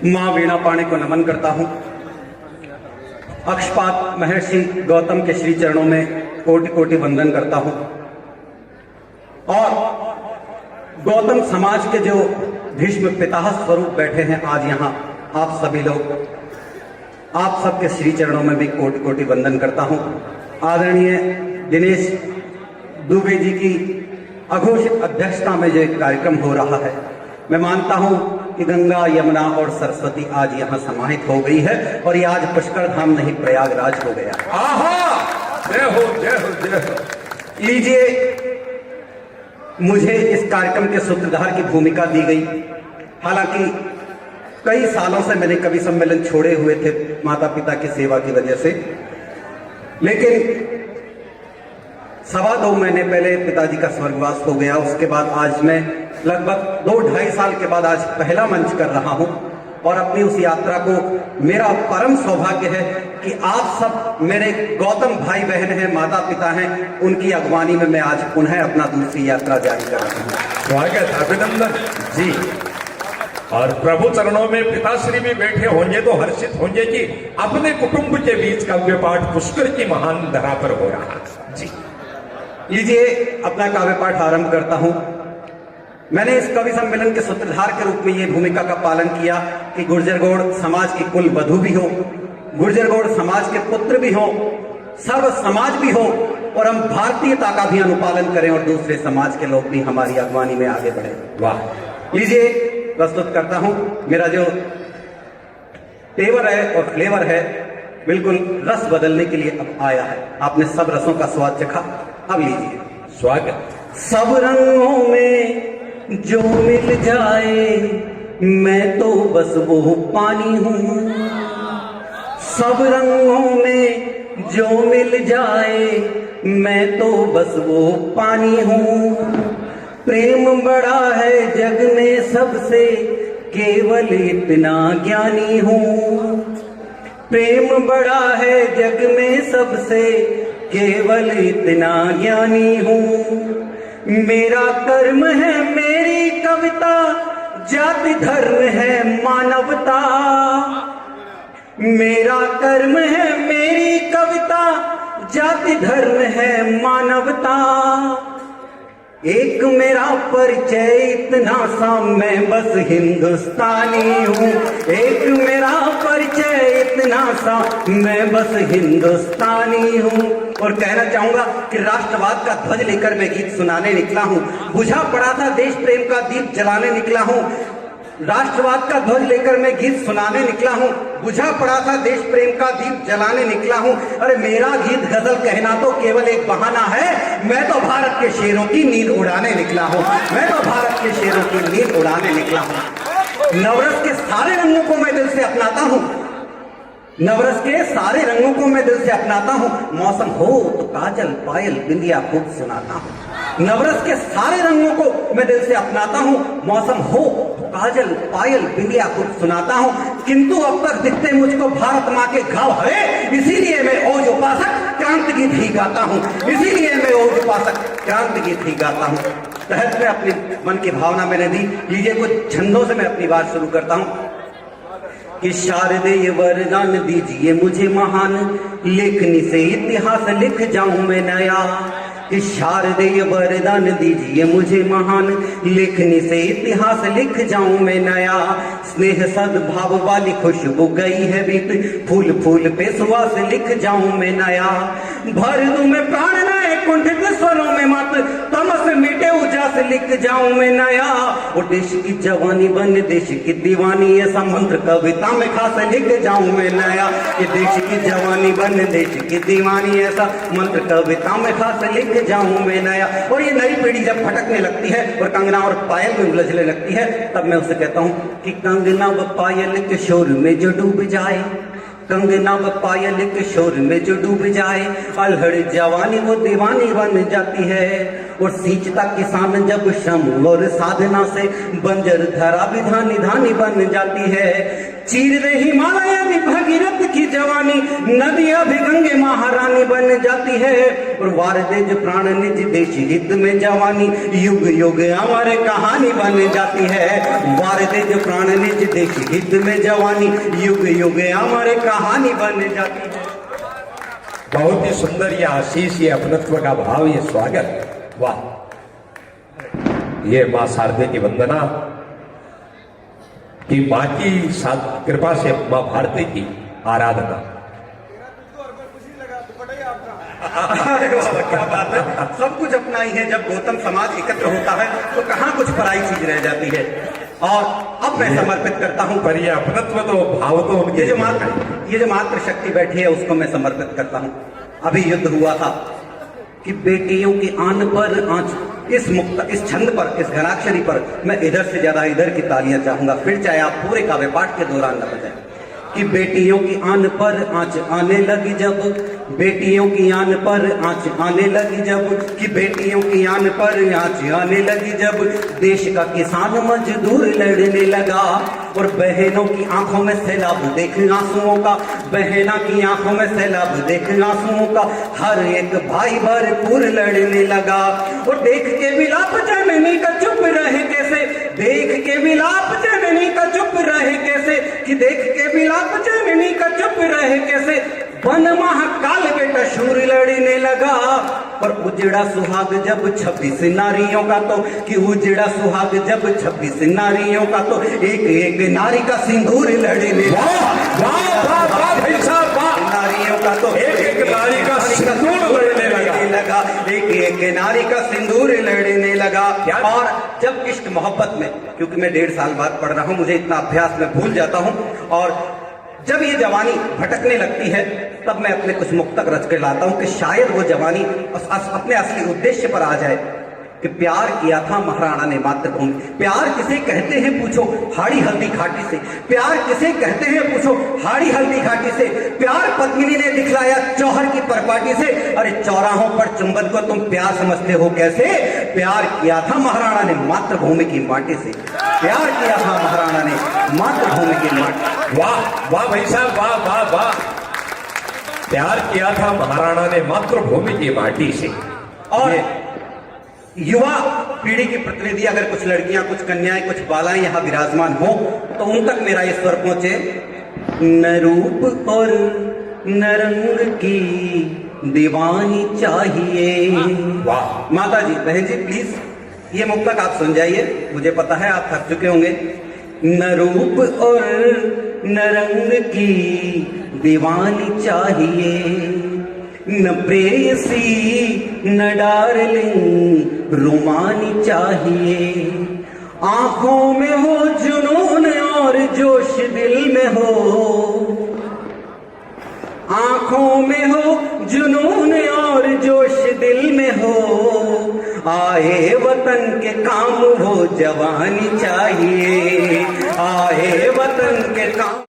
माँ वीणा पाणी को नमन करता हूँ। अक्षपात महर्षि गौतम के श्री चरणों में कोटि कोटि वंदन करता हूँ। और गौतम समाज के जो भीष्म पिताह स्वरूप बैठे हैं आज यहाँ, आप सभी लोग, आप सबके श्री चरणों में भी कोटि कोटि वंदन करता हूँ। आदरणीय दिनेश दुबे जी की अघोषित अध्यक्षता में जो एक कार्यक्रम हो रहा है, मैं मानता हूं कि गंगा, यमुना और सरस्वती आज यहां समाहित हो गई है और ये आज पुष्कर धाम नहीं प्रयागराज हो गया। आहा, जय हो जय हो जय हो। लीजिए, मुझे इस कार्यक्रम के सूत्रधार की भूमिका दी गई। हालांकि कई सालों से मैंने कवि सम्मेलन छोड़े हुए थे माता पिता की सेवा की वजह से, लेकिन 2.25 महीने पहले पिताजी का स्वर्गवास हो गया। उसके बाद आज मैं लगभग 2-2.5 साल के बाद आज पहला मंच कर रहा हूं और अपनी उस यात्रा को, मेरा परम सौभाग्य है कि आप सब मेरे गौतम भाई बहन हैं, माता पिता हैं, उनकी अगवानी में मैं आज पुनः अपना दूसरी यात्रा जारी कर रहा हूं। स्वागत, अभिनंदन जी। और प्रभु चरणों में पिताश्री भी बैठे होंगे तो हर्षित होंगे कि अपने कुटुंब के बीच काव्य पाठ पुष्कर की महान धरा पर हो रहा है जी। लीजिए, अपना काव्य पाठ आरंभ करता हूं। मैंने इस कवि सम्मेलन के सूत्रधार के रूप में ये भूमिका का पालन किया कि गुर्जर गौड़ समाज की कुल वधू भी हो, गुर्जर गौड़ समाज के पुत्र भी हो, सर्व समाज भी हो और हम भारतीयता का भी अनुपालन करें और दूसरे समाज के लोग भी हमारी अगवानी में आगे बढ़े। वाह। लीजिए, प्रस्तुत करता हूं। मेरा जो तेवर है और फ्लेवर है बिल्कुल रस बदलने के लिए अब आया है। आपने सब रसों का स्वाद चखा, अब लीजिए। स्वागत। सब रंगों में जो मिल जाए मैं तो बस वो पानी हूँ। सब रंगों में जो मिल जाए मैं तो बस वो पानी हूँ। प्रेम बड़ा है जग में सबसे, केवल इतना ज्ञानी हूँ। प्रेम बड़ा है जग में सबसे, केवल इतना ज्ञानी हूँ। मेरा कर्म है मेरी कविता, जाति धर्म है मानवता। मेरा कर्म है मेरी कविता, जाति धर्म है मानवता। एक मेरा परिचय इतना सा, मैं बस हिंदुस्तानी हूँ। एक मेरा परिचय इतना सा, मैं बस हिंदुस्तानी हूँ। और कहना चाहूंगा कि राष्ट्रवाद का ध्वज लेकर मैं गीत सुनाने निकला हूँ। बुझा पड़ा था देश प्रेम का दीप जलाने निकला हूँ। राष्ट्रवाद का ध्वज लेकर मैं गीत सुनाने निकला हूँ। बुझा पड़ा था देश प्रेम का दीप जलाने निकला हूँ। अरे मेरा गीत गजल कहना तो केवल एक बहाना है, मैं तो भारत के शेरों की नींद उड़ाने निकला हूँ। मैं तो भारत के शेरों की नींद उड़ाने निकला हूँ। नवरस के सारे रंगों को मैं दिल से अपनाता हूँ। नवरस के सारे रंगों को मैं दिल से अपनाता हूँ। मौसम हो तो काजल पायल बिंदिया खूब सुनाता हूँ। नवरस के सारे रंगों को मैं दिल से अपनाता हूँ। मौसम हो तो काजल पायल बिंदिया खूब सुनाता हूँ। किंतु अब तक दिखते मुझको भारत माँ के घाव है, इसीलिए मैं ओज उपासक क्रांति गीत ही गाता हूँ। इसीलिए मैं ओज उपासक क्रांति गीत ही गाता हूँ। तहत में अपनी मन की भावना मैंने दी। लीजिए, कुछ छंदों से मैं अपनी बात शुरू करता हूँ कि शारदेय वरदान दीजिए मुझे महान, लेखनी से इतिहास लिख जाऊं मैं नया। कि शारदेय वरदान दीजिए मुझे महान, लेखनी से इतिहास लिख जाऊं मैं नया। स्नेह सद्भाव वाली खुशबू गई है बीत, फूल फूल पे सुवास लिख जाऊं मैं नया। भर दूं मैं प्राण नए कुंठित स्वरों में मत, तमस मिटे उजास लिख जाऊं मैं नया। और देश की जवानी बन देश की दीवानी, ऐसा मंत्र कविता में खास लिख जाऊं मैं नया। कि देश की जवानी बन देश की दीवानी, ऐसा मंत्र कविता में खास लिख जाऊं मैं नया। और ये नई पीढ़ी जब भटकने लगती है और कंगना और पायल में उलझने लगती है, तब मैं उसे कहता हूँ कि कंगना व पायल के शोर में जो डूब जाए, कंगना व पायल के शोर में जो डूब जाए, अल्हड़ जवानी वो दीवानी बन जाती है। और सींचता किसान जब श्रम और साधना से बंजर धरा भी धानी धानी बन जाती है। चीर दे हिमालय भी भगीरथ की जवानी, नदियां भी गंगे महारानी बन जाती है। और वार दे जो प्राण निज देश हित में जवानी, युग युग हमारे कहानी बन जाती है। वार दे जो प्राण निज देश हित में जवानी, युग युग हमारे कहानी बन जाती है। बहुत ही सुंदर ये आशीष, ये अपनत्व का भाव, ये स्वागत, वाह। ये मां शारदे की वंदना कि मां की कृपा से मां भारती की आराधना। अरे वाह, क्या बात है, सब कुछ अपना ही है। जब गौतम समाज एकत्र होता है तो कहाँ कुछ पराई चीज रह जाती है। और अब मैं समर्पित करता हूँ, पर ये अपनत्व तो भाव तो उनके, ये जो मात्र शक्ति बैठी है उसको मैं समर्पित करता हूँ। अभी युद्ध हुआ था कि बेटियों की आन पर आंच, इस छंद पर, इस घनाक्षरी पर मैं इधर से ज्यादा इधर की तालियां चाहूंगा, फिर चाहे आप पूरे काव्य पाठ के दौरान न बजाएं। कि बेटियों की आन पर आंच आने लगी जब, बेटियों की आन पर आंच आने लगी जब, कि बेटियों की आन पर आंच आने लगी जब, देश का किसान मजदूर लड़ने लगा। और बहनों की आंखों में सैलाब देख आंसुओं का, बहना की आंखों में सैलाब देख आंसुओं का, हर एक भाई भरपूर लड़ने लगा। और देख के विलाप जननी का चुप रहे कैसे, देख के विलाप जननी का चुप रहे कैसे, कि देख के विलाप जननी का चुप रहे कैसे, वन महाकाल बेटा शूर लड़ने लगा। और उजड़ा सुहाग जब 26 नारियों का तो, कि उजड़ा सुहाग जब 26 नारियों का तो, एक एक नारी का सिंदूर लड़ने लगा। नारियों का तो एक एक नारी का सिंदूर लड़ने लगा, एक एक नारी का सिंदूर लड़ने लगा। और जब इश्क मोहब्बत में, क्योंकि मैं 1.5 साल बाद पढ़ रहा हूँ, मुझे इतना अभ्यास में भूल जाता हूँ, और जब ये जवानी भटकने लगती है तब मैं अपने कुछ मुक्तक रच के लाता हूं कि शायद वो जवानी अपने असली उद्देश्य पर आ जाए। कि प्यार किया था महाराणा ने मातृभूमि, प्यार किसे कहते हैं पूछो हाड़ी हल्दी घाटी से, प्यार किसे कहते हैं पूछो हाड़ी हल्दी घाटी से, प्यार पद्मिनी ने दिखलाया चौहर की परपाटी से। अरे चौराहों पर चुंबन को तुम प्यार समझते हो कैसे, प्यार किया था महाराणा ने मातृभूमि की माटी से, प्यार किया था महाराणा ने मातृभूमि की माटी। वाह वाह भाई साहब, वाह वाह वाह। प्यार किया था महाराणा ने मातृभूमि की माटी से। और युवा पीढ़ी की प्रतिनिधि अगर कुछ लड़कियां, कुछ कन्याएं, कुछ बालाएं यहाँ विराजमान हो तो उन तक मेरा ये स्वर पहुंचे, न रूप और न रंग की दीवानी चाहिए। वाह माता जी, बहन जी, प्लीज ये मुक्तक आप सुन जाइए, मुझे पता है आप थक चुके होंगे। न रूप और न रंग की दीवानी चाहिए, न प्रेयसी न डार्लिंग रोमानी चाहिए, आंखों में हो जुनून और जोश दिल में हो, आंखों में हो जुनून और जोश दिल में हो, आए वतन के काम वो जवानी चाहिए, आए वतन के काम।